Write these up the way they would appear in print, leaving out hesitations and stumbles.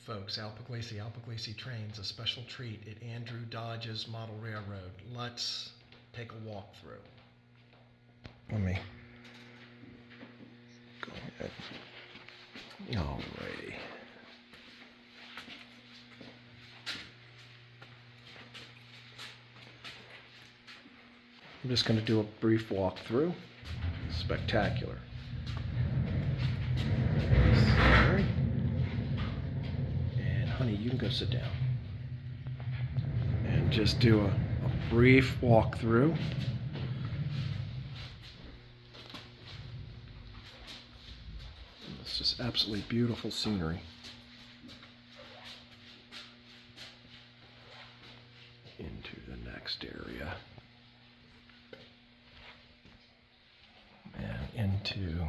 Folks, Alpaglisi Trains, a special treat at Andrew Dodge's Model Railroad. Let's take a walk through. Let me go ahead. Alrighty. I'm just going to do a brief walk through. Spectacular. Sorry. And honey, you can go sit down. And just do a brief walk through. It's just absolutely beautiful scenery. Into the next area. And into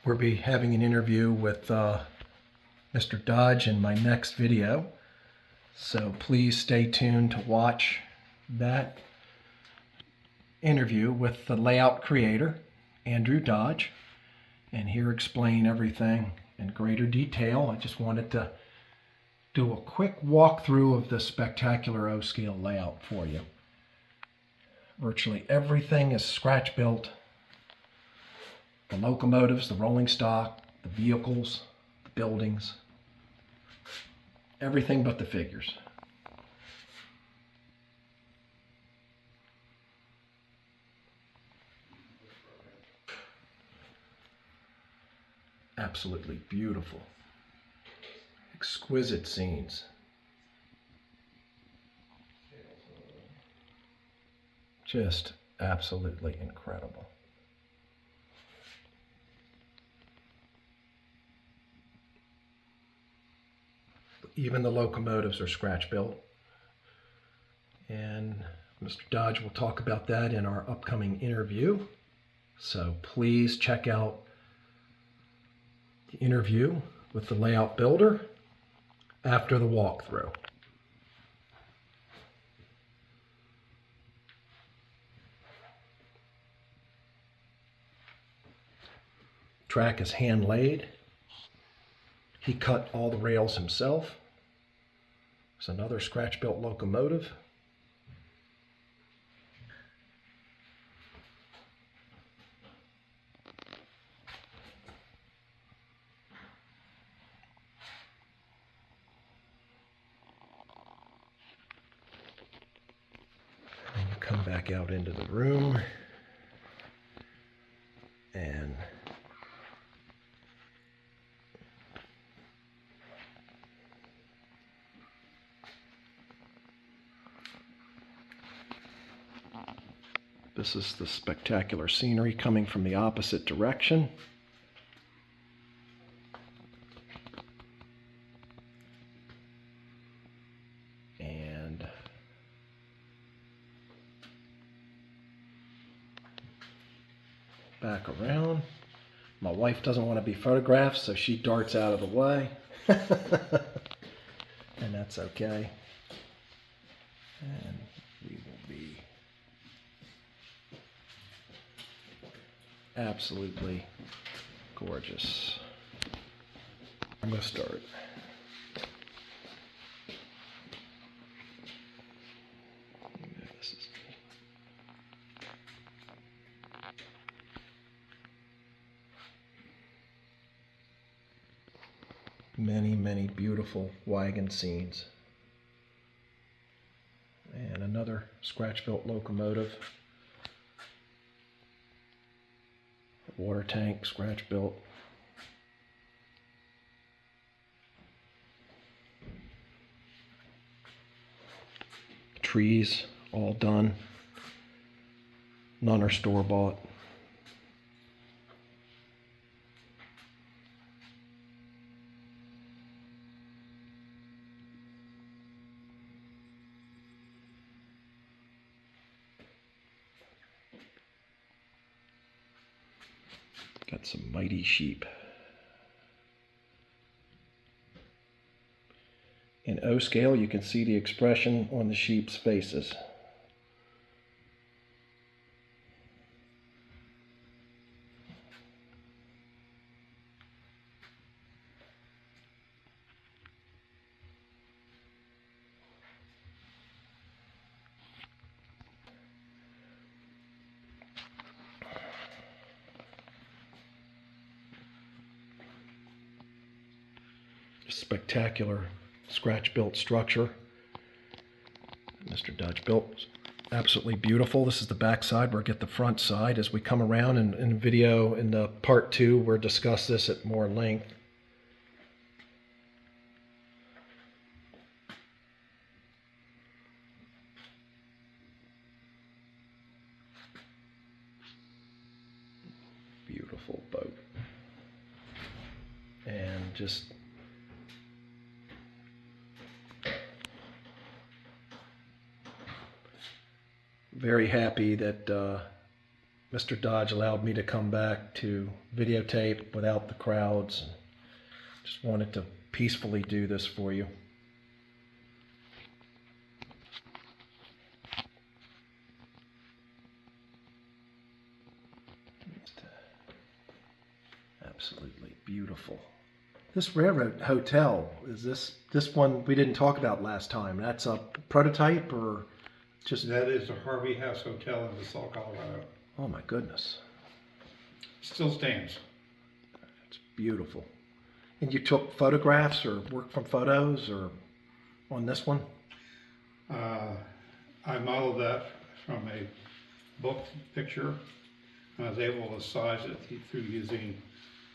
we'll be having an interview with Mr. Dodge in my next video, so please stay tuned to watch that interview with the layout creator, Andrew Dodge, and hear explain everything in greater detail. I just wanted to do a quick walkthrough of the spectacular O-scale layout for you. Virtually everything is scratch built. The locomotives, the rolling stock, the vehicles, the buildings, everything but the figures. Absolutely beautiful. Exquisite scenes. Just absolutely incredible. Even the locomotives are scratch built. And Mr. Dodge will talk about that in our upcoming interview. So please check out the interview with the layout builder after the walkthrough. Track is hand laid. He cut all the rails himself. It's another scratch built locomotive. And you come back out into the room and this is the spectacular scenery coming from the opposite direction. And back around. My wife doesn't want to be photographed, so she darts out of the way. And that's okay. And we will be absolutely gorgeous. I'm going to start. This is many, many beautiful wagon scenes. And another scratch-built locomotive. Water tank, scratch-built. Trees, all done. None are store-bought. Got some mighty sheep. In O scale, you can see the expression on the sheep's faces. spectacular scratch-built structure Mr. Dodge built. Absolutely beautiful. This is the back side. We'll get the front side as we come around in video in the part 2. We'll discuss this at more length. Beautiful boat. And just very happy that Mr. Dodge allowed me to come back to videotape without the crowds. Just wanted to peacefully do this for you. Absolutely beautiful. This railroad hotel, is this one we didn't talk about last time? That's a prototype or just... That is the Harvey House Hotel in Basalt, Colorado. Oh my goodness. Still stands. It's beautiful. And you took photographs or worked from photos or on this one? I modeled that from a book picture. I was able to size it through using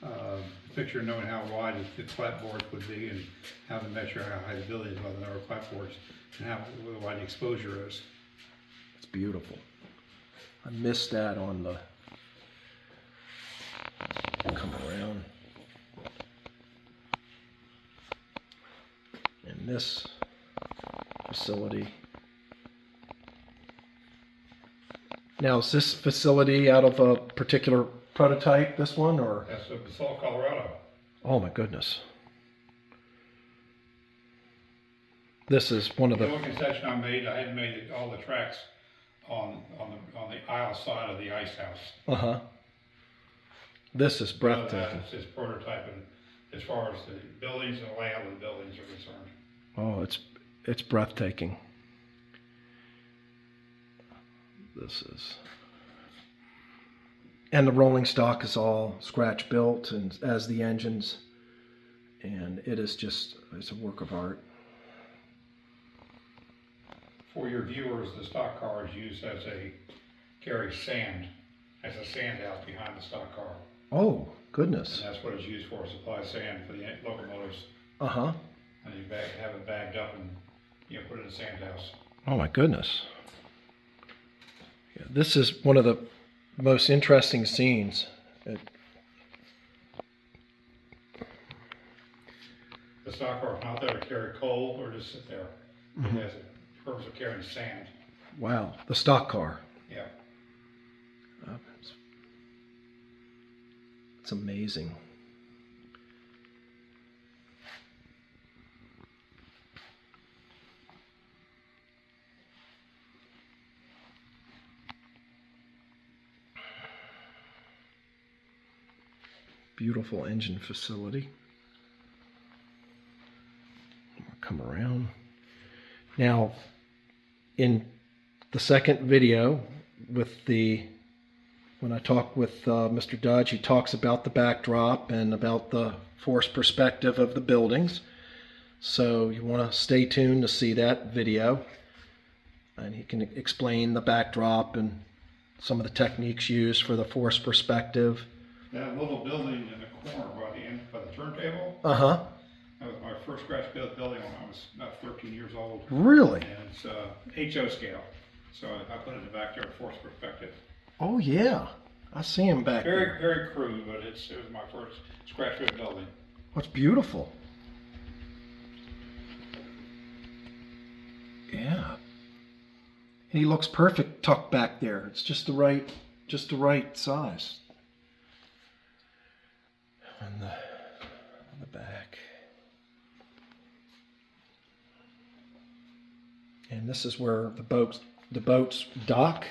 the picture, knowing how wide the clapboards would be and how to measure how high the buildings are, the number of clapboards, and how wide the exposure is. It's beautiful. I missed that on the... Come around. In this facility. Now, is this facility out of a particular prototype, this one, or? That's Basalt, Colorado. Oh my goodness. This is one of the... The only concession I hadn't made all the tracks on the aisle side of the ice house. Uh-huh. This is breathtaking. It's prototyping as far as the buildings and the layout of the buildings are concerned. Oh, it's breathtaking. This is... And the rolling stock is all scratch built, and as the engines, and it's a work of art. For your viewers, the stock car is used carries sand, as a sand house behind the stock car. Oh, goodness. And that's what it's used for, supply sand for the locomotives. Uh-huh. And you have it bagged up and put it in a sand house. Oh my goodness. Yeah, this is one of the most interesting scenes. The stock car is not there to carry coal or just sit there. Mm-hmm. It has a purpose of carrying sand. Wow, the stock car. Yeah. It's amazing. Beautiful engine facility. We'll come around. Now, in the second video, when I talk with Mr. Dodge, he talks about the backdrop and about the forced perspective of the buildings. So you want to stay tuned to see that video. And he can explain the backdrop and some of the techniques used for the forced perspective. That little building in the corner by the turntable. Uh-huh. That was my first scratch built building when I was about 13 years old. Really? And it's HO scale. So I put it in the backyard forced perspective. Oh yeah. I see him back there. Very crude, but it was my first scratch built building. What's beautiful. Yeah. He looks perfect tucked back there. It's just the right size. On the back. And this is where the boats dock.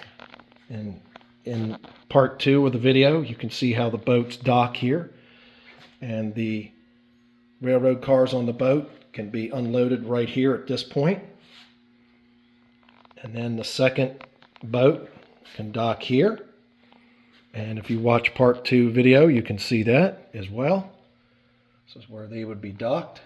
And in part 2 of the video, you can see how the boats dock here. And the railroad cars on the boat can be unloaded right here at this point. And then the second boat can dock here. And if you watch part 2 video, you can see that as well. This is where they would be docked.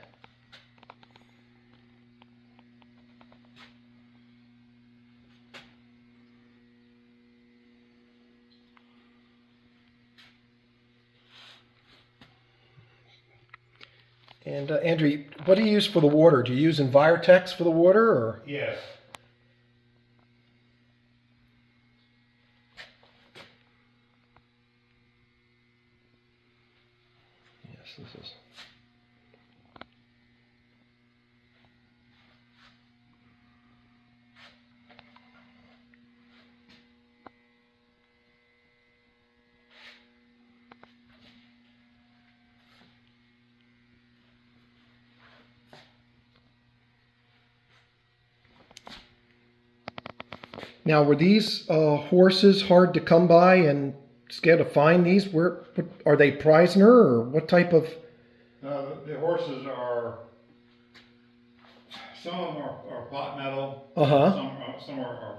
And Andrew, what do you use for the water? Do you use Envirotex for the water, or? Yes. Yes, this is. Now, were these horses hard to come by and scared to find these? Are they Preisner or what type of? The horses are, some of them are pot metal. Uh-huh. Some are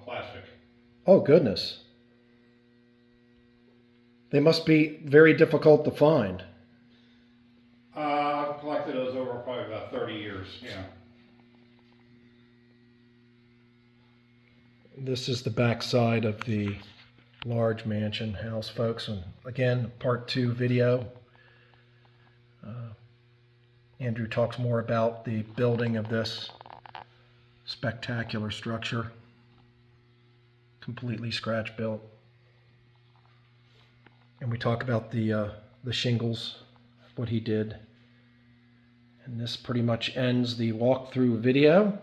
plastic. Oh, goodness. They must be very difficult to find. I've collected those over probably about 30 years, yeah. This is the back side of the large mansion house, folks. And again, part 2 video. Andrew talks more about the building of this spectacular structure. Completely scratch built. And we talk about the shingles, what he did. And this pretty much ends the walkthrough video.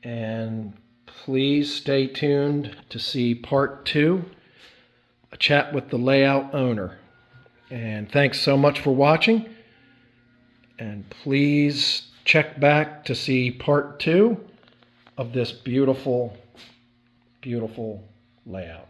And please stay tuned to see part 2, a chat with the layout owner. And thanks so much for watching. And please check back to see part 2 of this beautiful, beautiful layout.